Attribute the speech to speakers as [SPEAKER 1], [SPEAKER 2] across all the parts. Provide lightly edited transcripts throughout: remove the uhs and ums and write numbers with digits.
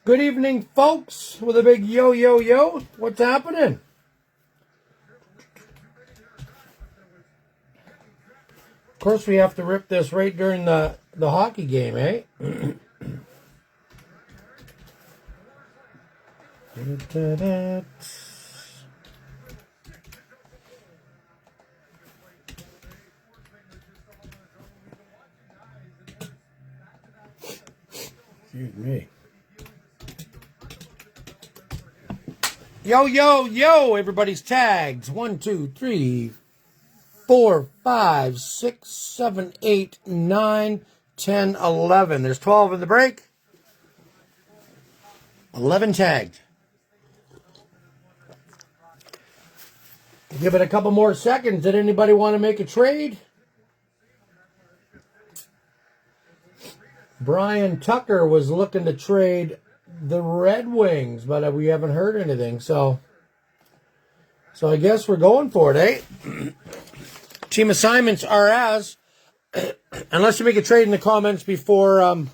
[SPEAKER 1] Good evening, folks, with a big yo, yo, yo. What's happening? Of course, we have to rip this right during the hockey game, eh? Excuse me. Yo, yo, yo, everybody's tags. 1, 2, 3, 4, 5, 6, 7, 8, 9, 10, 11. There's 12 in the break. 11 tagged. Give it a couple more seconds. Did anybody want to make a trade? Brian Tucker was looking to trade the Red Wings, but we haven't heard anything. So I guess we're going for it, eh? Team assignments are as, unless you make a trade in the comments before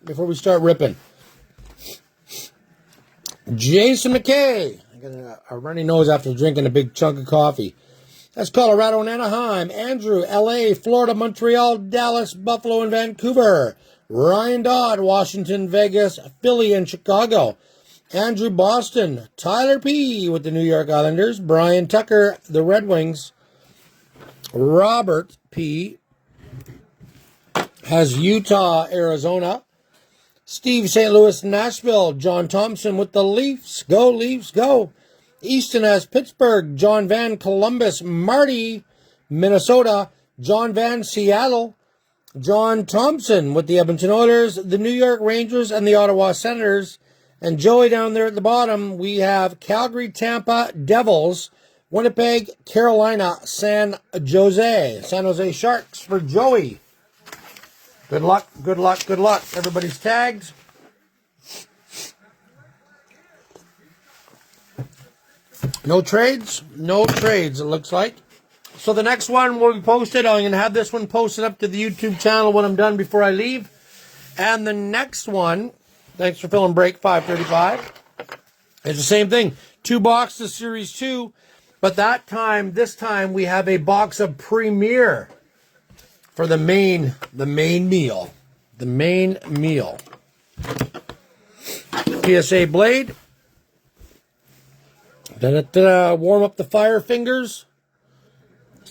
[SPEAKER 1] we start ripping. Jason McKay. I got a runny nose after drinking a big chunk of coffee. That's Colorado and Anaheim. Andrew, LA, Florida, Montreal, Dallas, Buffalo, and Vancouver. Ryan Dodd, Washington, Vegas, Philly, and Chicago. Andrew, Boston. Tyler P. with the New York Islanders. Brian Tucker, the Red Wings. Robert P. has Utah, Arizona. Steve, St. Louis, Nashville. John Thompson with the Leafs. Go, Leafs, go. Easton has Pittsburgh. John Van, Columbus. Marty, Minnesota. John Van, Seattle. John Thompson with the Edmonton Oilers, the New York Rangers, and the Ottawa Senators. And Joey down there at the bottom, we have Calgary, Tampa, Devils, Winnipeg, Carolina, San Jose Sharks for Joey. Good luck, good luck, good luck. Everybody's tagged. No trades? No trades, it looks like. So the next one will be posted. I'm going to have this one posted up to the YouTube channel when I'm done before I leave. And the next one, thanks for filling break 535, it's the same thing. 2 boxes, Series 2. But this time, we have a box of Premier for the main meal. The main meal. PSA Blade. Warm up the fire fingers.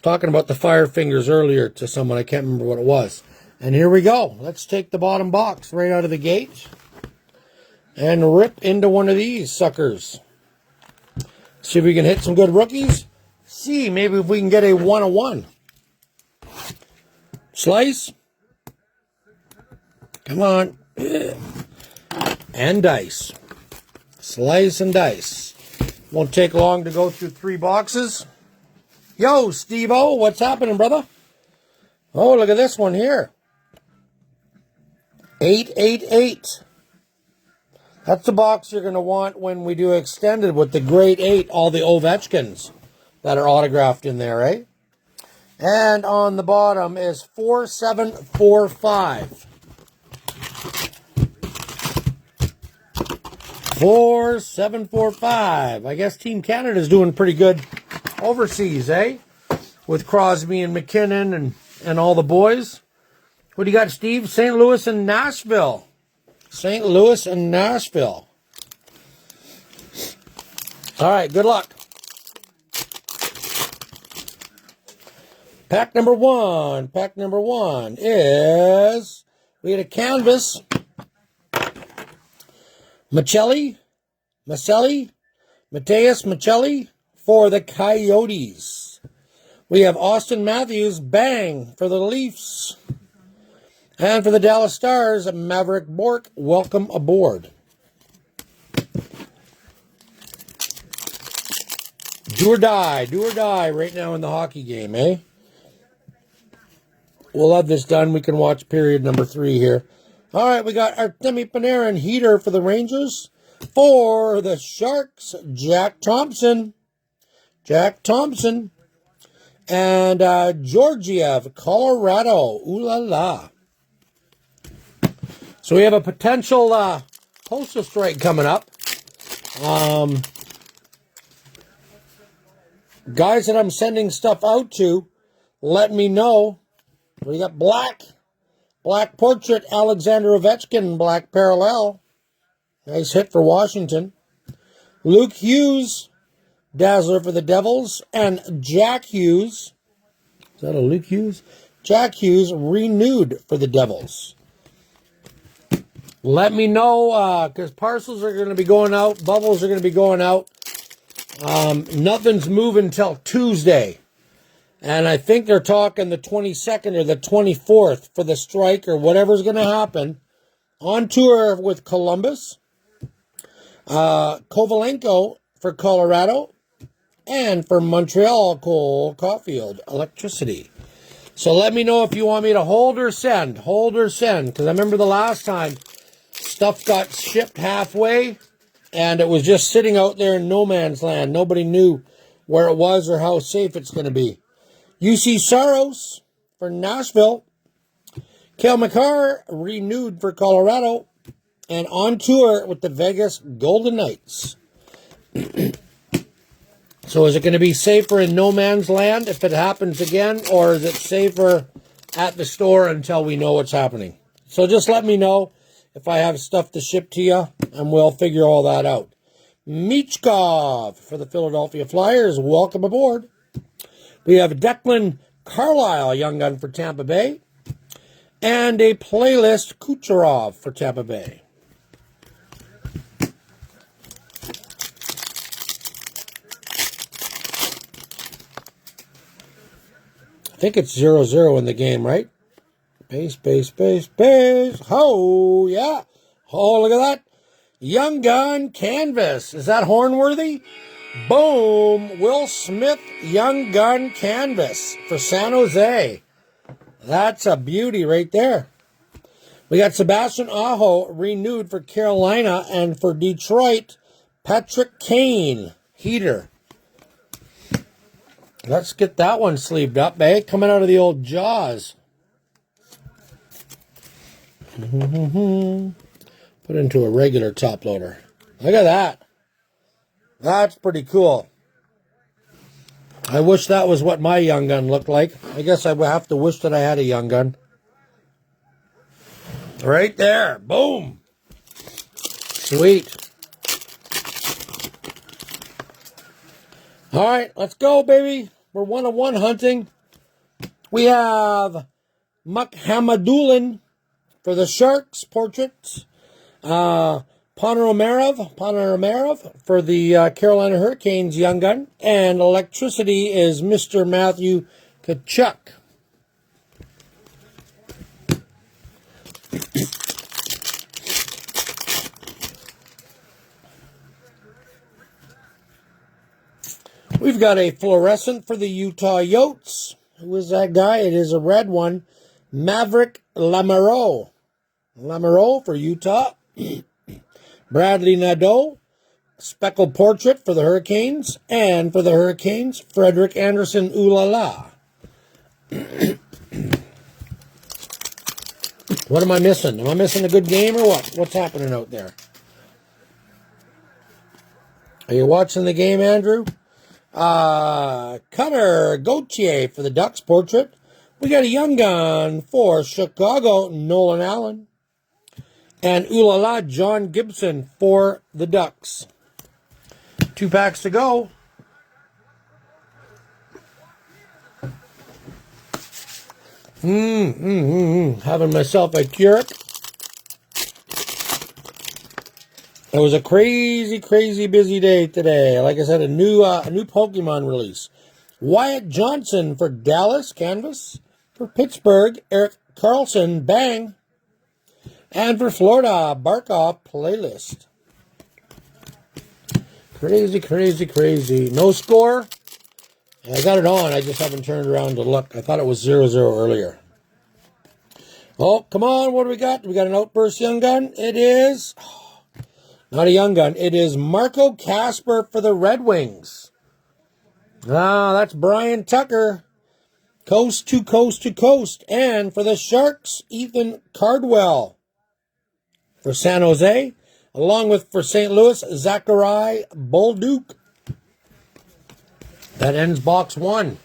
[SPEAKER 1] Talking about the fire fingers earlier to someone. I can't remember what it was. And here we go. Let's take the bottom box right out of the gate and rip into one of these suckers. See if we can hit some good rookies. See, maybe if we can get a 1-of-1. Slice. Come on. And dice. Slice and dice. Won't take long to go through 3 boxes. Yo, Steve-O, what's happening, brother? Oh, look at this one here. 888. That's the box you're going to want when we do extended with the grade 8, all the Ovechkins that are autographed in there, eh? And on the bottom is 4745. 4745. I guess Team Canada's doing pretty good overseas, eh? With Crosby and McKinnon and all the boys. What do you got, Steve? St. Louis and Nashville. St. Louis and Nashville. All right, good luck. Pack number one. Pack number one is, we had a canvas. Mateus Maccelli for the Coyotes. We have Austin Matthews, bang, for the Leafs. And for the Dallas Stars, Maverick Bork, welcome aboard. Do or die right now in the hockey game, eh? We'll have this done. We can watch period number 3 here. All right, we got Artemi Panarin, heater for the Rangers. For the Sharks, Jack Thompson. Jack Thompson. And Georgiev, Colorado. Ooh la la. So we have a potential postal strike coming up. Guys that I'm sending stuff out to, let me know. We got Black Portrait, Alexander Ovechkin, Black Parallel. Nice hit for Washington. Luke Hughes, Dazzler for the Devils. And Jack Hughes. Is that a Luke Hughes? Jack Hughes, renewed for the Devils. Let me know, because parcels are going to be going out. Bubbles are going to be going out. Nothing's moving until Tuesday. And I think they're talking the 22nd or the 24th for the strike or whatever's going to happen. On tour with Columbus. Kovalenko for Colorado. And for Montreal, Cole Caulfield, Electricity. So let me know if you want me to hold or send. Hold or send. Because I remember the last time stuff got shipped halfway. And it was just sitting out there in no man's land. Nobody knew where it was or how safe it's going to be. UC Saros for Nashville. Cale Makar renewed for Colorado. And on tour with the Vegas Golden Knights. So is it going to be safer in no man's land if it happens again? Or is it safer at the store until we know what's happening? So just let me know if I have stuff to ship to you, and we'll figure all that out. Michkov for the Philadelphia Flyers. Welcome aboard. We have Declan Carlisle, young gun for Tampa Bay. And a playlist Kucherov for Tampa Bay. I think it's 0-0 in the game, right? Base. Oh, yeah. Oh, look at that. Young Gun Canvas. Is that Hornworthy? Boom. Will Smith Young Gun Canvas for San Jose. That's a beauty right there. We got Sebastian Aho renewed for Carolina, and for Detroit, Patrick Kane, Heater. Let's get that one sleeved up, eh? Coming out of the old Jaws. Put into a regular top loader. Look at that. That's pretty cool. I wish that was what my young gun looked like. I guess I would have to wish that I had a young gun. Right there. Boom. Sweet. All right, let's go, baby. We're 1-on-1 hunting. We have Muck Hamadulin for the Sharks portraits. Ponomarev for the Carolina Hurricanes young gun. And Electricity is Mr. Matthew Tkachuk. We've got a fluorescent for the Utah Yotes. Who is that guy? It is a red one. Maverick Lamoureux. Lamoureux for Utah. Bradley Nadeau. Speckled portrait for the Hurricanes. And for the Hurricanes, Frederick Anderson Oolala. What am I missing? Am I missing a good game or what? What's happening out there? Are you watching the game, Andrew? Cutter Gauthier for the Ducks portrait. We got a young gun for Chicago, Nolan Allen. And Oolala, John Gibson for the Ducks. 2 packs to go. Having myself a Keurig. It was a crazy, crazy busy day today. Like I said, a new Pokemon release. Wyatt Johnson for Dallas, canvas. For Pittsburgh, Eric Carlson, bang. And for Florida, Barkov, playlist. Crazy, crazy, crazy. No score. I got it on. I just haven't turned around to look. I thought it was 0-0 earlier. Oh, come on. What do we got? We got an Outburst Young Gun. It is... not a young gun. It is Marco Casper for the Red Wings. Ah, that's Brian Tucker. Coast to coast to coast. And for the Sharks, Ethan Cardwell. For San Jose, along with for St. Louis, Zachary Bolduc. That ends box 1.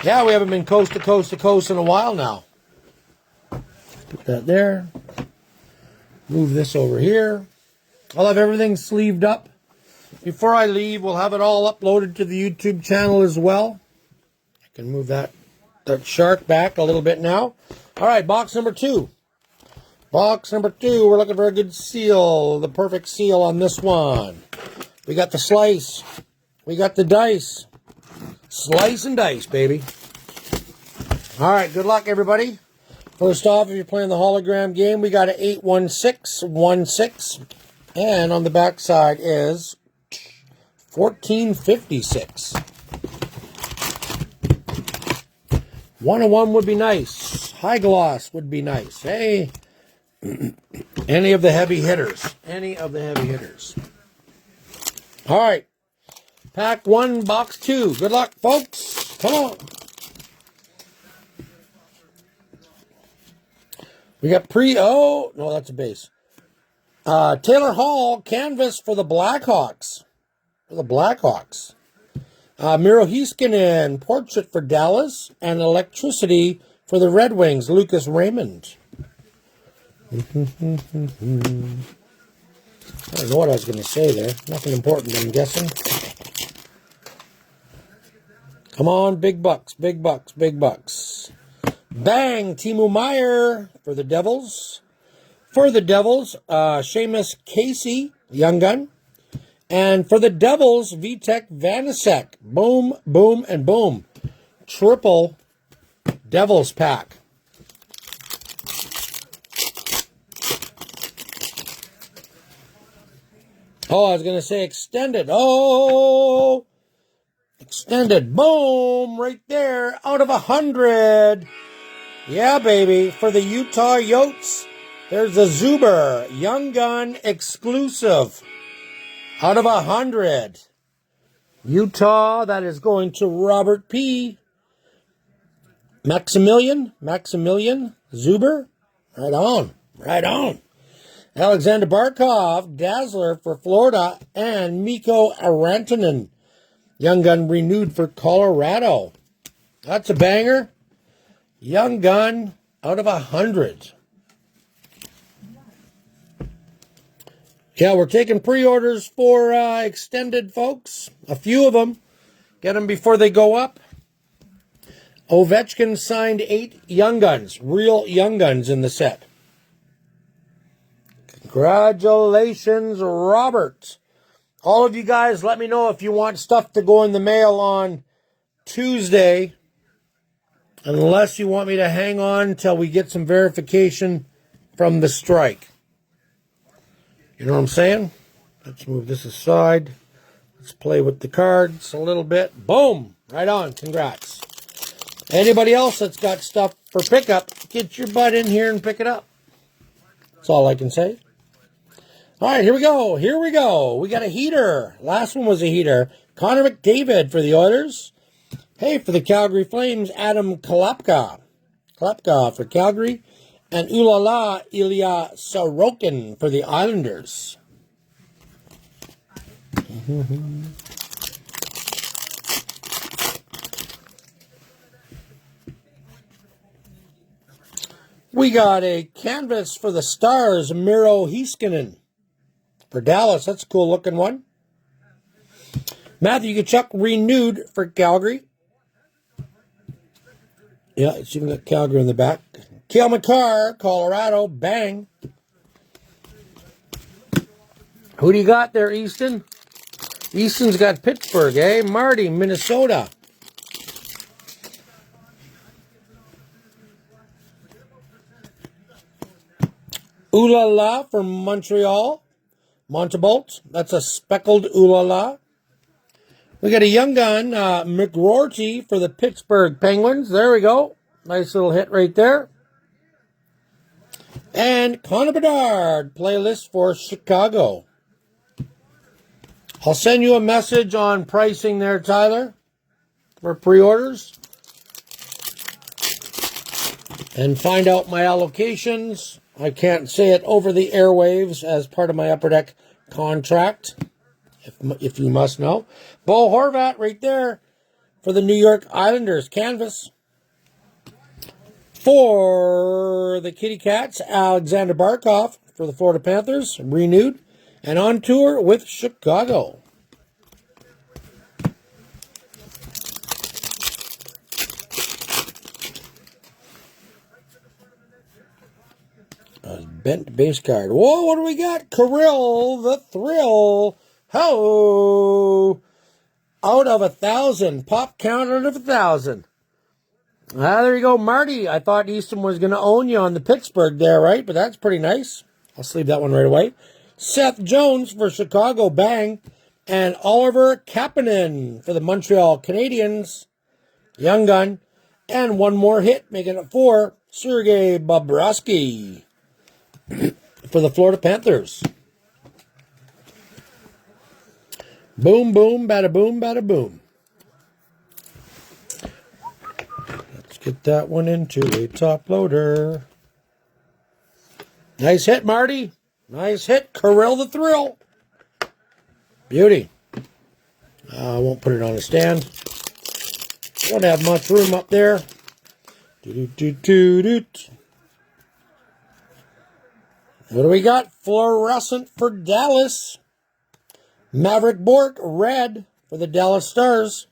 [SPEAKER 1] Yeah, we haven't been coast to coast to coast in a while now. Put that there. Move this over here. I'll have everything sleeved up. Before I leave, we'll have it all uploaded to the YouTube channel as well. I can move that shark back a little bit now. All right, box number 2. Box number 2, we're looking for a good seal. The perfect seal on this one. We got the slice. We got the dice. Slice and dice, baby. All right, good luck, everybody. First off, if you're playing the hologram game, we got an 81616. And on the back side is 1456. 101 would be nice. High gloss would be nice. Hey, any of the heavy hitters. Any of the heavy hitters. All right. Pack 1, box 2. Good luck, folks. Come on. We got no, that's a base. Taylor Hall, canvas for the Blackhawks. Miro Heiskanen, portrait for Dallas. And electricity for the Red Wings, Lucas Raymond. I don't know what I was going to say there. Nothing important, I'm guessing. Come on, big bucks, big bucks, big bucks. Bang, Timo Meier for the Devils. For the Devils, Seamus Casey, Young Gun. And for the Devils, Vitek Vanacek. Boom, boom, and boom. Triple Devils pack. Oh, I was going to say extended. Oh, extended. Boom, right there, out of 100. Yeah, baby. For the Utah Yotes, there's a Zuber Young Gun exclusive. Out of 100. Utah, that is going to Robert P. Maximilian Zuber. Right on, right on. Alexander Barkov, Dazzler for Florida, and Mikko Rantanen. Young Gun renewed for Colorado. That's a banger. Young Gun out of 100. Yeah, we're taking pre-orders for extended, folks. A few of them. Get them before they go up. Ovechkin signed 8 Young Guns. Real Young Guns in the set. Congratulations, Robert. All of you guys, let me know if you want stuff to go in the mail on Tuesday. Unless you want me to hang on until we get some verification from the strike. You know what I'm saying? Let's move this aside. Let's play with the cards a little bit. Boom! Right on. Congrats. Anybody else that's got stuff for pickup, get your butt in here and pick it up. That's all I can say. All right, here we go. Here we go. We got a heater. Last one was a heater. Connor McDavid for the Oilers. Hey, for the Calgary Flames, Adam Klapka. Klapka for Calgary. And Ulala Ilya Sorokin for the Islanders. We got a canvas for the Stars, Miro Heiskanen. For Dallas, that's a cool looking one. Matthew Tkachuk renewed for Calgary. Yeah, it's even got Calgary in the back. Cale Makar, Colorado, bang. Who do you got there, Easton? Easton's got Pittsburgh, eh? Marty, Minnesota. Ooh La La from Montreal. Montebolt. That's a speckled Ooh La La. We got a Young Gun, McRorty for the Pittsburgh Penguins. There we go. Nice little hit right there. And Connor Bedard, playlist for Chicago. I'll send you a message on pricing there, Tyler, for pre-orders. And find out my allocations. I can't say it over the airwaves as part of my Upper Deck contract, if you must know. Bo Horvat right there for the New York Islanders canvas. For the Kitty Cats, Alexander Barkov for the Florida Panthers, renewed and on tour with Chicago. A bent base card. Whoa, what do we got? Kirill the Thrill. Ho! Out of 1,000. Pop count out of 1,000. There you go, Marty. I thought Easton was going to own you on the Pittsburgh there, right? But that's pretty nice. I'll sleeve that one right away. Seth Jones for Chicago, bang. And Oliver Kapanen for the Montreal Canadiens, young gun. And one more hit, making it 4. Sergei Bobrovsky for the Florida Panthers. Boom, boom, bada boom, bada boom. Let's get that one into a top loader. Nice hit, Marty. Nice hit. Kirill the Thrill. Beauty. I won't put it on a stand. Don't have much room up there. What do we got? Fluorescent for Dallas. Maverick Bork, red for the Dallas Stars.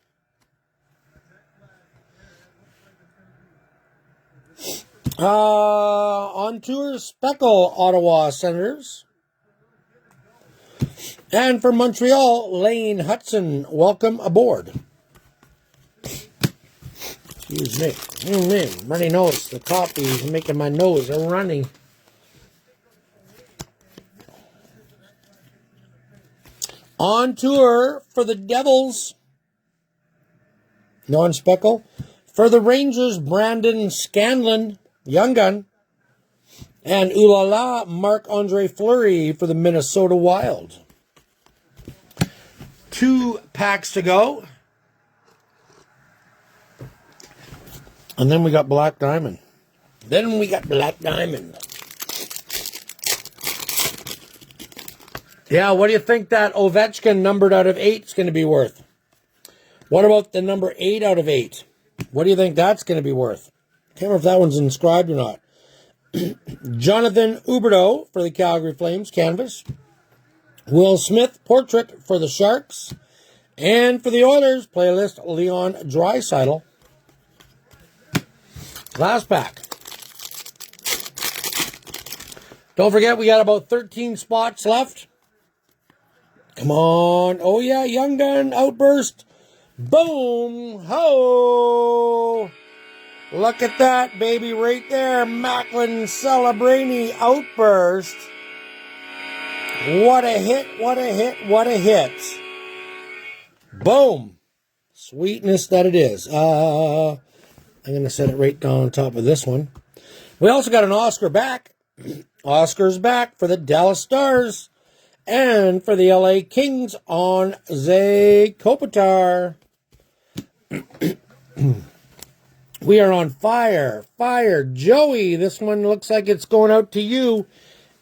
[SPEAKER 1] On tour, Speckle, Ottawa Senators. And for Montreal, Lane Hudson, welcome aboard. Excuse me. Runny nose. The coffee is making my nose a runny. On tour for the Devils, non-speckle. For the Rangers, Brandon Scanlon, young gun. And Ulala, Marc-Andre Fleury for the Minnesota Wild. 2 packs to go. And then we got Black Diamond. Yeah, what do you think that Ovechkin numbered out of 8 is going to be worth? What about the number 8 out of 8? What do you think that's going to be worth? Can't remember if that one's inscribed or not. Jonathan Huberdeau for the Calgary Flames, canvas. Will Smith, portrait for the Sharks. And for the Oilers, playlist, Leon Draisaitl. Last pack. Don't forget, we got about 13 spots left. Come on. Oh, yeah, Young Gun outburst. Boom. Ho. Look at that, baby, right there. Macklin Celebrini outburst. What a hit, what a hit, what a hit. Boom. Sweetness that it is. I'm going to set it right down on top of this one. We also got an Oscar back. Oscar's back for the Dallas Stars. And for the LA Kings on Zay Kopitar. We are on fire. Fire. Joey, this one looks like it's going out to you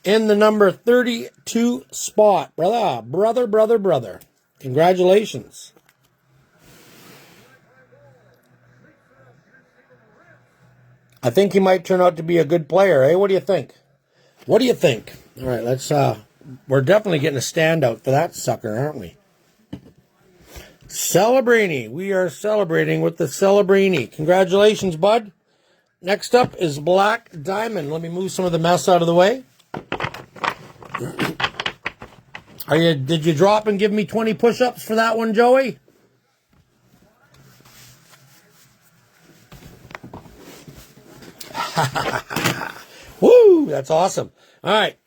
[SPEAKER 1] in the number 32 spot. Brother. Congratulations. I think he might turn out to be a good player, eh? What do you think? All right, let's, we're definitely getting a standout for that sucker, aren't we? Celebrini. We are celebrating with the Celebrini. Congratulations, bud. Next up is Black Diamond. Let me move some of the mess out of the way. Did you drop and give me 20 push-ups for that one, Joey? Woo, that's awesome. All right,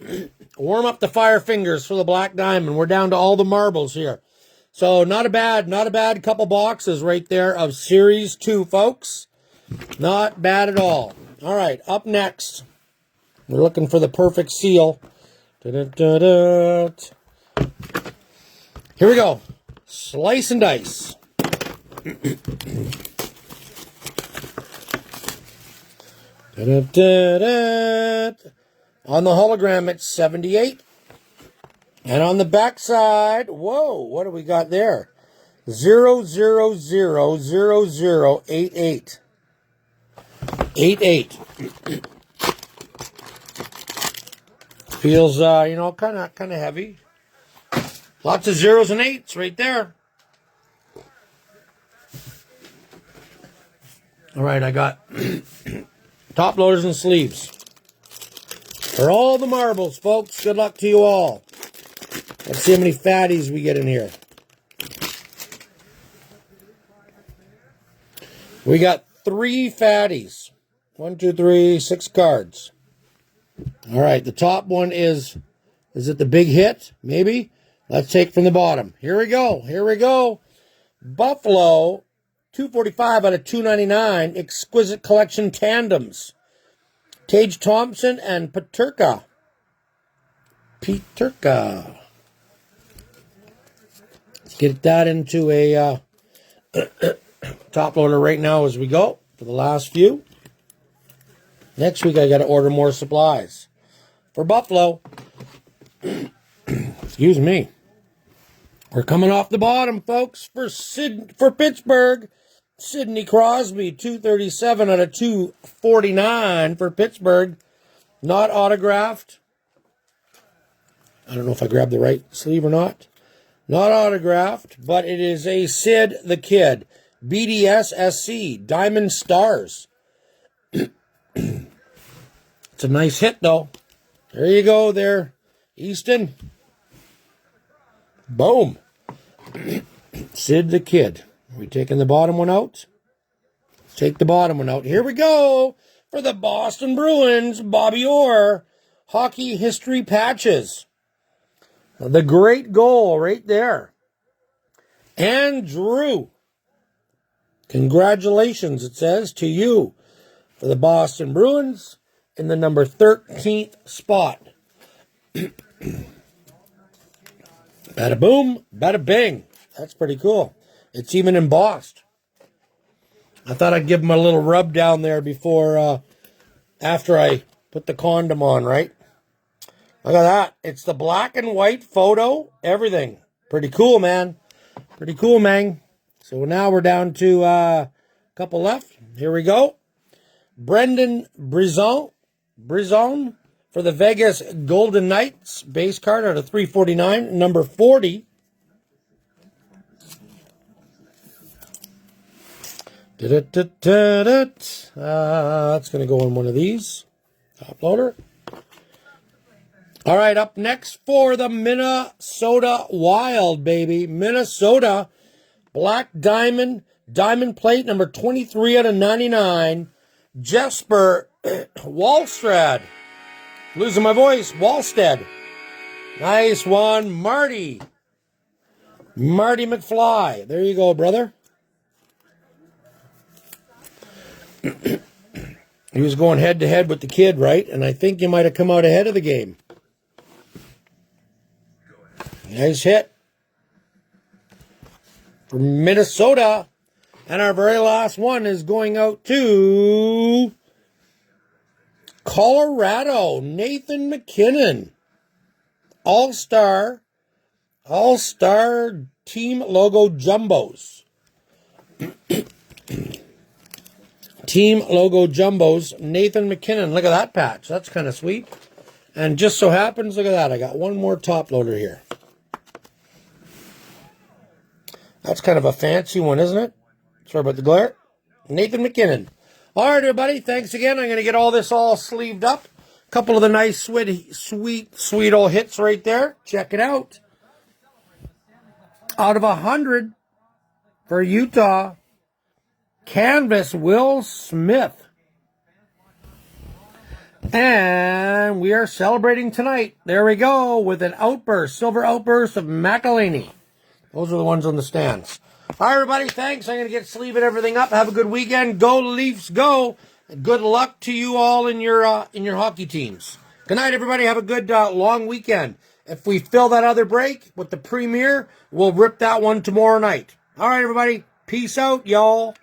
[SPEAKER 1] warm up the fire fingers for the Black Diamond. We're down to all the marbles here. So not a bad couple boxes right there of Series 2, folks. Not bad at all. All right, up next, we're looking for the perfect seal. Here we go. Slice and dice. Da-da-da-da. On the hologram, it's 78. And on the back side, whoa, what do we got there? 0000088. 88. Feels, kind of heavy. Lots of zeros and eights right there. All right, I got top loaders and sleeves. For all the marbles, folks, good luck to you all. Let's see how many fatties we get in here. We got 3 fatties. 1, 2, 3, 6 cards. All right, the top one is it the big hit? Maybe. Let's take from the bottom. Here we go. Here we go. Buffalo, 245 out of 299. Exquisite Collection Tandems. Tage Thompson and Peterka. Let's get that into a top loader right now as we go for the last few. Next week I got to order more supplies for Buffalo. Excuse me. We're coming off the bottom, folks, for Pittsburgh. Sidney Crosby, 237 out of 249 for Pittsburgh. Not autographed. I don't know if I grabbed the right sleeve or not. Not autographed, but it is a Sid the Kid. BDS SC, Diamond Stars. It's a nice hit, though. There you go there, Easton. Boom. Sid the Kid. Are we taking the bottom one out? Take the bottom one out. Here we go for the Boston Bruins, Bobby Orr. Hockey history patches. The great goal right there. Andrew. Congratulations, it says, to you for the Boston Bruins in the number 13th spot. Bada boom, bada bing. That's pretty cool. It's even embossed. I thought I'd give him a little rub down there before, after I put the condom on, right? Look at that. It's the black and white photo, everything. Pretty cool, man. Pretty cool, man. So now we're down to a couple left. Here we go. Brendan Brizon for the Vegas Golden Knights. Base card out of 349, number 40. That's going to go in one of these. Top loader. All right, up next for the Minnesota Wild, baby. Minnesota. Black Diamond. Diamond plate, number 23 out of 99. Jesper Wallstead. Losing my voice. Wallstead. Nice one. Marty McFly. There you go, brother. He was going head-to-head with the kid, right? And I think you might have come out ahead of the game. Nice hit. From Minnesota. And our very last one is going out to Colorado. Nathan McKinnon. All-Star Team Logo Jumbos. Team Logo Jumbos. Nathan McKinnon. Look at that patch. That's kind of sweet. And just so happens, look at that. I got one more top loader here. That's kind of a fancy one, isn't it? Sorry about the glare. Nathan McKinnon. All right, everybody. Thanks again. I'm going to get all this all sleeved up. A couple of the nice, sweet old hits right there. Check it out. Out of 100 for Utah, Canvas Will Smith. And we are celebrating tonight. There we go with an outburst, silver outburst of McElhaney. Those are the ones on the stands. All right, everybody, thanks. I'm going to get sleeving everything up. Have a good weekend. Go Leafs, go. Good luck to you all in your hockey teams. Good night, everybody. Have a good long weekend. if we fill that other break with the premiere, we'll rip that one tomorrow night. All right, everybody. Peace out, y'all.